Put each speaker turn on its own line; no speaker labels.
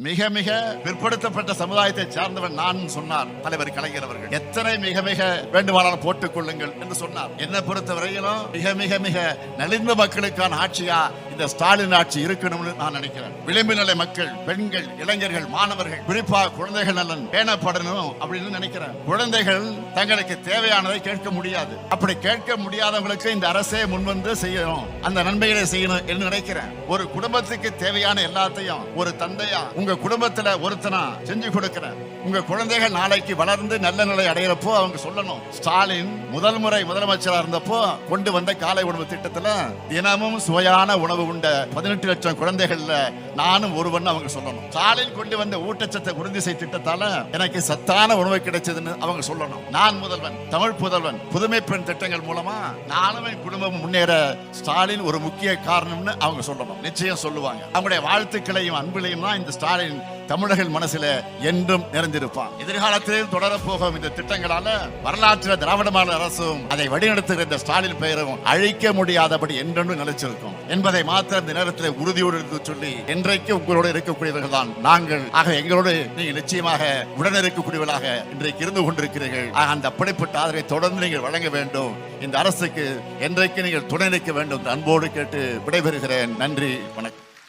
மிக மிக பிற்படுத்தப்பட்ட சமுதாயத்தை சார்ந்தவன் நான் சொன்னார் தலைவர் கலைஞர் அவர்கள். எத்தனை மிக மிக வேண்டுமானாலும் போட்டுக் கொள்ளுங்கள் என்று சொன்னார். என்னை பொறுத்தவரையிலும் மிக மிக மிக நலிந்த மக்களுக்கான ஆட்சியா இந்த ஸ்டாலின் ஆட்சி இருக்கணும்னு நான் நினைக்கிறேன். விளிம்பு நிலை மக்கள், பெண்கள், இளைஞர்கள், மாணவர்கள், குறிப்பா குழந்தைகள் நலன் பேணப்படணும் அப்படின்னு நினைக்கிறேன். குழந்தைகள் தங்களுக்கு தேவையானதை கேட்க முடியாது. அப்படி கேட்க முடியாதவங்களுக்கு இந்த அரசே முன்வந்து செய்யணும், அந்த நன்மைகளை செய்யணும் என்று நினைக்கிறேன். ஒரு குடும்பத்துக்கு தேவையான எல்லாத்தையும் ஒரு தந்தையா உங்க குடும்பத்துல ஒருத்தனா செஞ்சு கொடுக்கிறேன். உங்க குழந்தைகள் நாளைக்கு வளர்ந்து நல்ல நிலை அடையிறப்போ அவங்க சொல்லணும், ஸ்டாலின் முதல் முறை முதலமைச்சரா இருந்தப்போ கொண்டு வந்த காலை உணவு திட்டத்துல தினமும் சுவையான உணவு உண்ட 18 லட்சம் குழந்தைகள்ல நானும் ஒருவன் அவங்க சொல்லணும். ஸ்டாலின் கொண்டு வந்த ஊட்டச்சத்தை உறுதி செய் திட்டத்தால எனக்கு சத்தான உணவு கிடைச்சதுன்னு அவங்க சொல்லணும். நான் முதல்வன், தமிழ் புதல்வன், புதுமை பெண் திட்டங்கள் மூலமா நானும் என் குடும்பம் முன்னேற ஸ்டாலின் ஒரு முக்கிய காரணம்னு அவங்க சொல்லணும். நிச்சயம் சொல்லுவாங்க. அவங்களுடைய வாழ்த்துக்களையும் அன்பிலையும் தான் இந்த ஸ்டாலின் தமிழர்கள் மனசுல என்றும் நிறைந்திருப்பான். எதிர்காலத்தில் தொடரப்போகும் இந்த திட்டங்களால வரலாற்று திராவிட மாடல் அரசும் அதை வழிநடத்துகிற இந்த ஸ்டாலின் பெயரும் அழிக்க முடியாதபடி என்றென்றும் நிலைச்சிருக்கும் என்பதை மாத்திரம் இந்த நேரத்தில் உறுதியோடு சொல்லி, என்றைக்கு உங்களோடு இருக்கக்கூடியவர்கள் தான் நாங்கள். ஆக எங்களோடு நீங்கள் நிச்சயமாக உடன் இருக்கக்கூடியவர்களாக இன்றைக்கு இருந்து கொண்டிருக்கிறீர்கள். அந்த அப்படிப்பட்ட ஆதரவை தொடர்ந்து நீங்கள் வழங்க வேண்டும். இந்த அரசுக்கு என்றைக்கு நீங்கள் துணை நிற்க வேண்டும். அன்போடு கேட்டு விடைபெறுகிறேன். நன்றி, வணக்கம்.